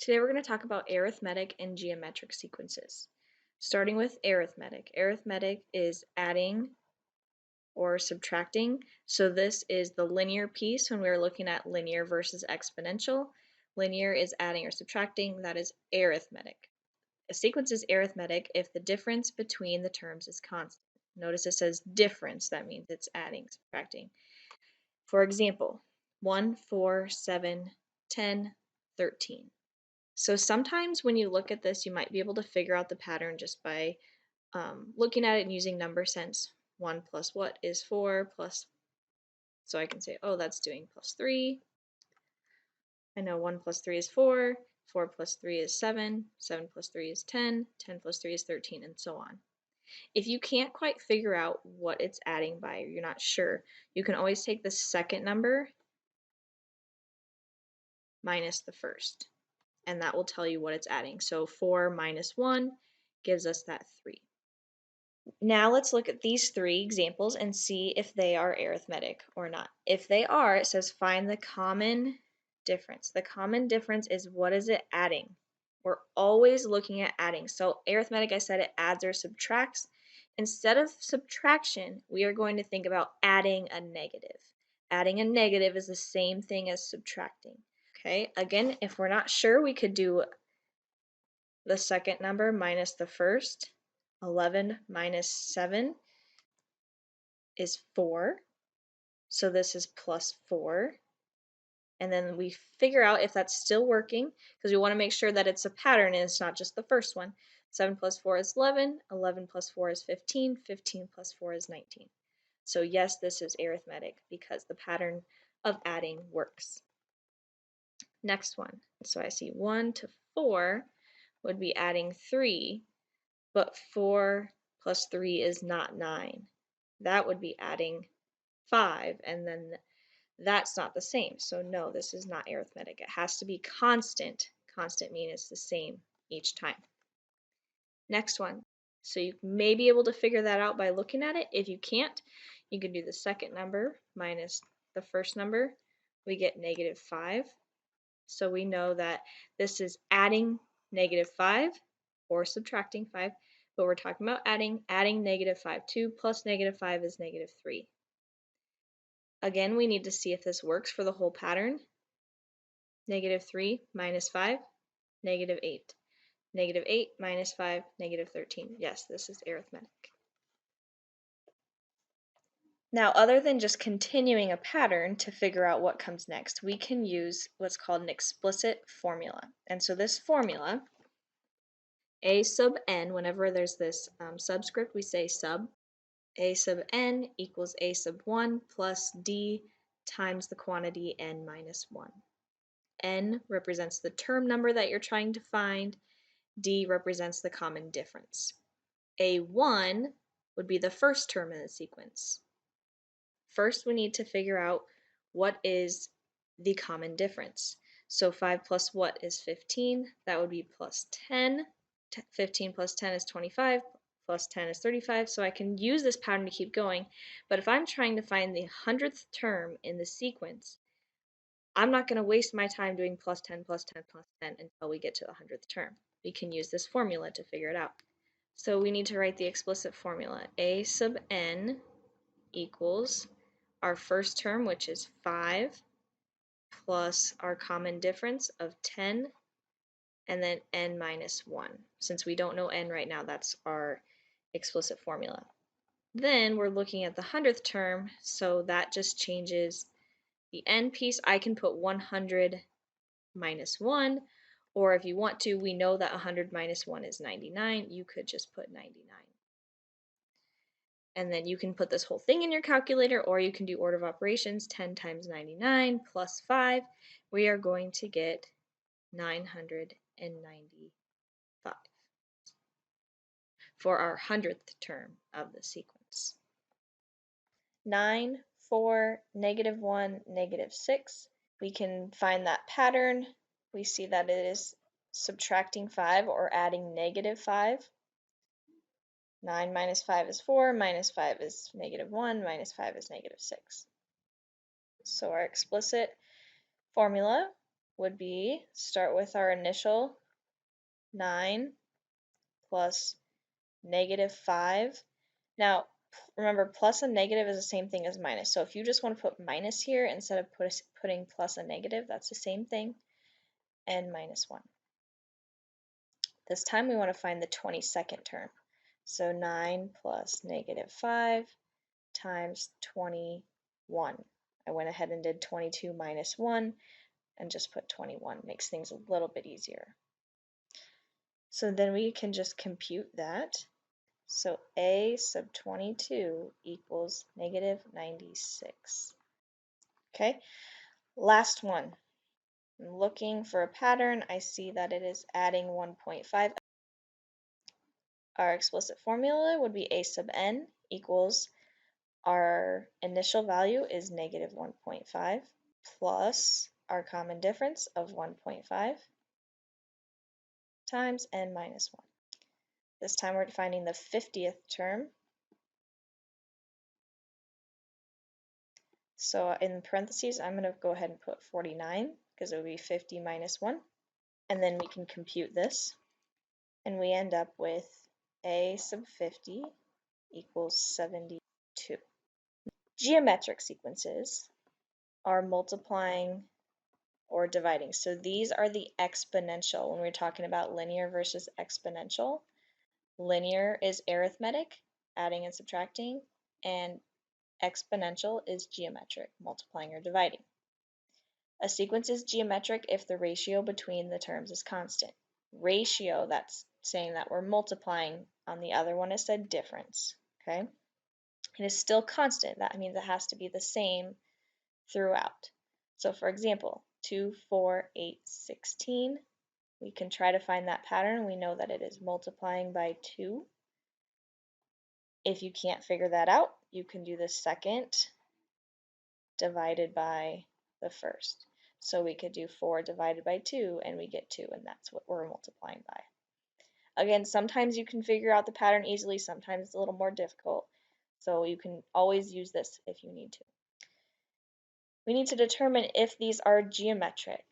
Today we're going to talk about arithmetic and geometric sequences. Starting with arithmetic. Arithmetic is adding or subtracting. So this is the linear piece when we were looking at linear versus exponential. Linear is adding or subtracting, that is arithmetic. A sequence is arithmetic if the difference between the terms is constant. Notice it says difference, that means it's adding, subtracting. For example, 1, 4, 7, 10, 13. So sometimes when you look at this, you might be able to figure out the pattern just by looking at it and using number sense. 1 plus what is 4 plus, so I can say, oh, that's doing plus 3. I know 1 plus 3 is 4, 4 plus 3 is 7, 7 plus 3 is 10, 10 plus 3 is 13, and so on. If you can't quite figure out what it's adding by, or you're not sure, you can always take the second number minus the first, and that will tell you what it's adding. So 4 minus 1 gives us that 3. Now let's look at these three examples and see if they are arithmetic or not. If they are, it says find the common difference. The common difference is what is it adding? We're always looking at adding. So arithmetic, I said it adds or subtracts. Instead of subtraction, we are going to think about adding a negative. Adding a negative is the same thing as subtracting. Okay, again, if we're not sure, we could do the second number minus the first. 11 minus 7 is 4. So this is plus 4. And then we figure out if that's still working because we want to make sure that it's a pattern and it's not just the first one. 7 plus 4 is 11. 11 plus 4 is 15. 15 plus 4 is 19. So yes, this is arithmetic because the pattern of adding works. Next one. So I see 1 to 4 would be adding 3, but 4 plus 3 is not 9. That would be adding 5, and then that's not the same. So no, this is not arithmetic. It has to be constant. Constant means it's the same each time. Next one. So you may be able to figure that out by looking at it. If you can't, you can do the second number minus the first number. We get negative 5. So we know that this is adding negative 5 or subtracting 5, but we're talking about adding negative 5. 2 plus negative 5 is negative 3. Again, we need to see if this works for the whole pattern. Negative 3 minus 5, negative 8. Negative 8 minus 5, negative 13. Yes, this is arithmetic. Now, other than just continuing a pattern to figure out what comes next, we can use what's called an explicit formula. And so this formula, a sub n, whenever there's this subscript, we say sub. A sub n equals a sub 1 plus d times the quantity n minus 1. N represents the term number that you're trying to find. D represents the common difference. A1 would be the first term in the sequence. First, we need to figure out what is the common difference. So 5 plus what is 15? That would be plus 10. 15 plus 10 is 25. Plus 10 is 35. So I can use this pattern to keep going. But if I'm trying to find the 100th term in the sequence, I'm not going to waste my time doing plus 10 plus 10 plus 10 until we get to the 100th term. We can use this formula to figure it out. So we need to write the explicit formula. A sub n equals our first term, which is 5, plus our common difference of 10, and then n minus 1. Since we don't know n right now, that's our explicit formula. Then we're looking at the 100th term, so that just changes the n piece. I can put 100 minus 1, or if you want to, we know that 100 minus 1 is 99. You could just put 99. And then you can put this whole thing in your calculator, or you can do order of operations. 10 times 99 plus 5. We are going to get 995 for our 100th term of the sequence. 9, 4, negative 1, negative 6. We can find that pattern. We see that it is subtracting 5 or adding negative 5. 9 minus 5 is 4, minus 5 is negative 1, minus 5 is negative 6. So our explicit formula would be, start with our initial 9 plus negative 5. Now, remember, plus and negative is the same thing as minus. So if you just want to put minus here instead of putting plus and negative, that's the same thing, and minus 1. This time we want to find the 22nd term. So 9 plus negative 5 times 21. I went ahead and did 22 minus 1 and just put 21. Makes things a little bit easier. So then we can just compute that. So a sub 22 equals negative 96. Okay, last one. I'm looking for a pattern. I see that it is adding 1.5. Our explicit formula would be a sub n equals our initial value is negative 1.5 plus our common difference of 1.5 times n minus 1. This time we're finding the 50th term. So in parentheses, I'm going to go ahead and put 49 because it would be 50 minus 1. And then we can compute this. And we end up with a sub 50 equals 72. Geometric sequences are multiplying or dividing. So these are the exponential when we're talking about linear versus exponential. Linear is arithmetic, adding and subtracting, and exponential is geometric, multiplying or dividing. A sequence is geometric if the ratio between the terms is constant. Ratio, that's saying that we're multiplying. On the other one, it said difference. Okay? It is still constant. That means it has to be the same throughout. So for example, 2, 4, 8, 16. We can try to find that pattern. We know that it is multiplying by 2. If you can't figure that out, you can do the second divided by the first. So we could do 4 divided by 2, and we get 2, and that's what we're multiplying by. Again, sometimes you can figure out the pattern easily, sometimes it's a little more difficult. So you can always use this if you need to. We need to determine if these are geometric,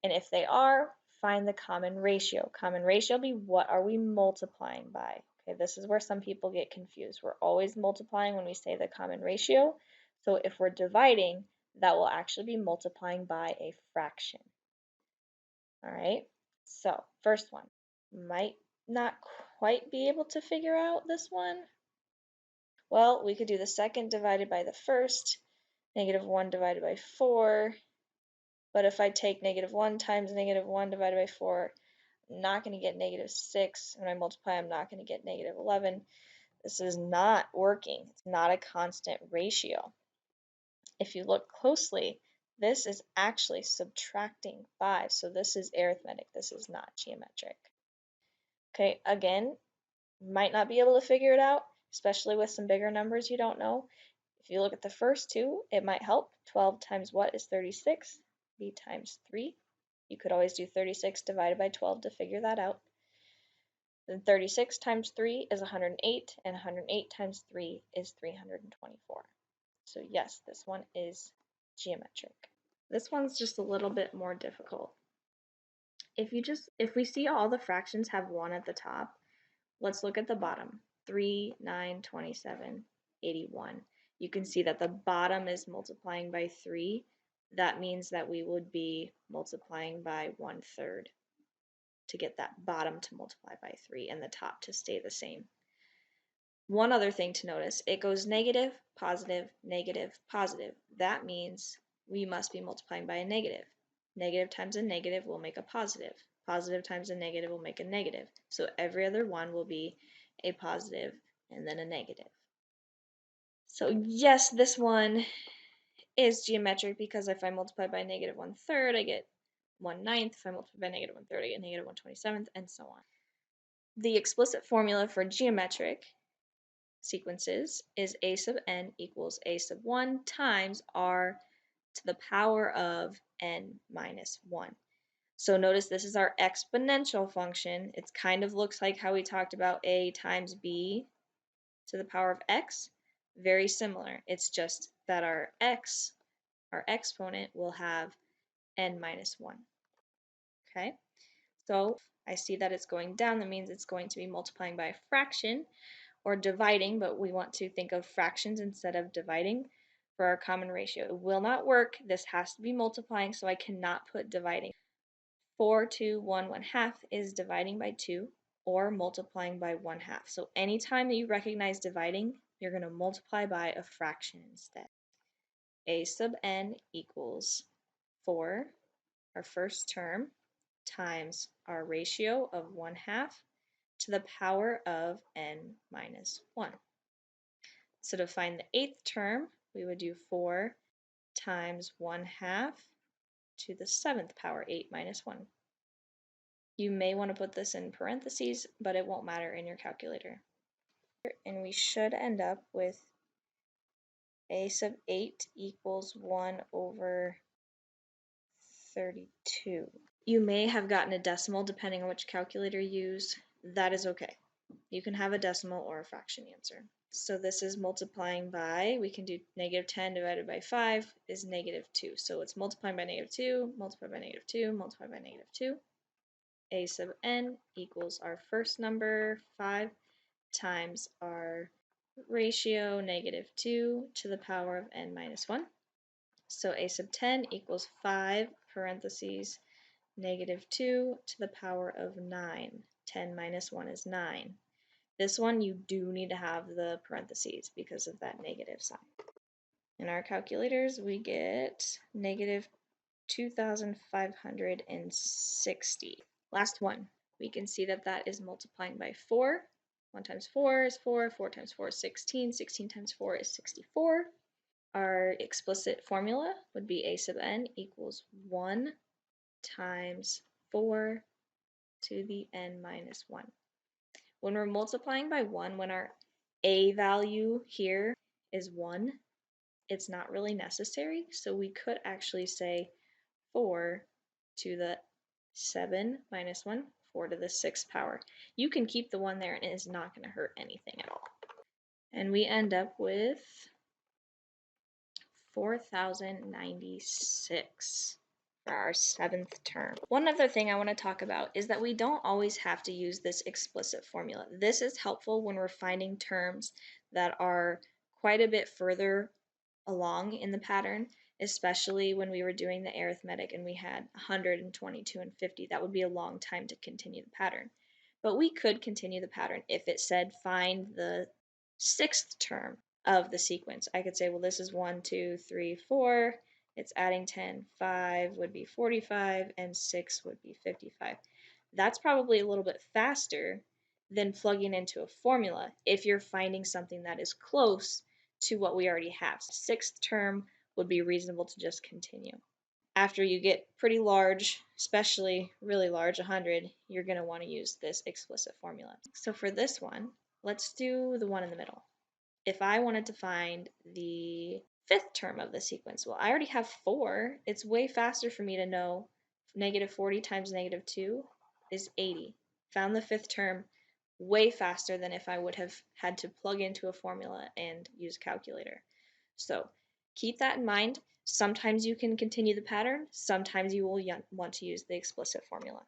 and if they are, find the common ratio. Common ratio will be what are we multiplying by. Okay, this is where some people get confused. We're always multiplying when we say the common ratio. So if we're dividing, that will actually be multiplying by a fraction. All right, so first one. Might not quite be able to figure out this one. Well, we could do the second divided by the first, negative 1 divided by 4. But if I take negative 1 times negative 1 divided by 4, I'm not going to get negative 6. When I multiply, I'm not going to get negative 11. This is not working. It's not a constant ratio. If you look closely, this is actually subtracting 5. So this is arithmetic. This is not geometric. Okay, again, might not be able to figure it out, especially with some bigger numbers you don't know. If you look at the first two, it might help. 12 times what is 36? B times 3. You could always do 36 divided by 12 to figure that out. Then 36 times 3 is 108, and 108 times 3 is 324. So yes, this one is geometric. This one's just a little bit more difficult. If we see all the fractions have 1 at the top, let's look at the bottom. 3, 9, 27, 81. You can see that the bottom is multiplying by 3. That means that we would be multiplying by 1/3 to get that bottom to multiply by 3 and the top to stay the same. One other thing to notice, it goes negative, positive, negative, positive. That means we must be multiplying by a negative. Negative times a negative will make a positive. Positive times a negative will make a negative. So every other one will be a positive and then a negative. So yes, this one is geometric because if I multiply by negative 1/3, I get 1/9. If I multiply by negative 1/3, I get negative 1/27, and so on. The explicit formula for geometric sequences is a sub n equals a sub 1 times r to the power of n minus 1. So notice this is our exponential function. It kind of looks like how we talked about a times b to the power of x. Very similar. It's just that our exponent, will have n minus 1. Okay, so I see that it's going down. That means it's going to be multiplying by a fraction or dividing, but we want to think of fractions instead of dividing for our common ratio. It will not work. This has to be multiplying, so I cannot put dividing. 4 to 1/2 is dividing by 2 or multiplying by 1/2. So anytime that you recognize dividing, you're going to multiply by a fraction instead. A sub n equals 4, our first term, times our ratio of 1/2 to the power of n minus 1. So to find the eighth term, we would do 4 times 1/2 to the 7th power, 8 minus 1. You may want to put this in parentheses, but it won't matter in your calculator. And we should end up with a sub 8 equals 1 over 32. You may have gotten a decimal depending on which calculator you use. That is okay. You can have a decimal or a fraction answer. So this is multiplying by, we can do negative 10 divided by 5 is negative 2. So it's multiplying by negative 2, multiplied by negative 2, multiplied by negative 2. A sub n equals our first number, 5, times our ratio, negative 2, to the power of n minus 1. So a sub 10 equals 5, parentheses, negative 2 to the power of 9. 10 minus 1 is 9. This one you do need to have the parentheses because of that negative sign. In our calculators, we get negative 2,560. Last one. We can see that that is multiplying by 4. 1 times 4 is 4. 4 times 4 is 16. 16 times 4 is 64. Our explicit formula would be a sub n equals 1 times 4 to the n minus 1. When we're multiplying by 1, when our a value here is 1, it's not really necessary. So we could actually say 4 to the 7 minus 1, 4 to the 6th power. You can keep the 1 there and it is not going to hurt anything at all. And we end up with 4,096 for our 7th term. One other thing I want to talk about is that we don't always have to use this explicit formula. This is helpful when we're finding terms that are quite a bit further along in the pattern, especially when we were doing the arithmetic and we had 100 and 22 and 50. That would be a long time to continue the pattern. But we could continue the pattern if it said find the 6th term of the sequence. I could say, well, this is 1, 2, 3, 4. It's adding 10. 5 would be 45, and 6 would be 55. That's probably a little bit faster than plugging into a formula if you're finding something that is close to what we already have. 6th term would be reasonable to just continue. After you get pretty large, especially really large, 100, you're going to want to use this explicit formula. So for this one, let's do the one in the middle. If I wanted to find the 5th term of the sequence, well, I already have 4. It's way faster for me to know negative 40 times negative 2 is 80. Found the 5th term way faster than if I would have had to plug into a formula and use a calculator. So keep that in mind. Sometimes you can continue the pattern. Sometimes you will want to use the explicit formula.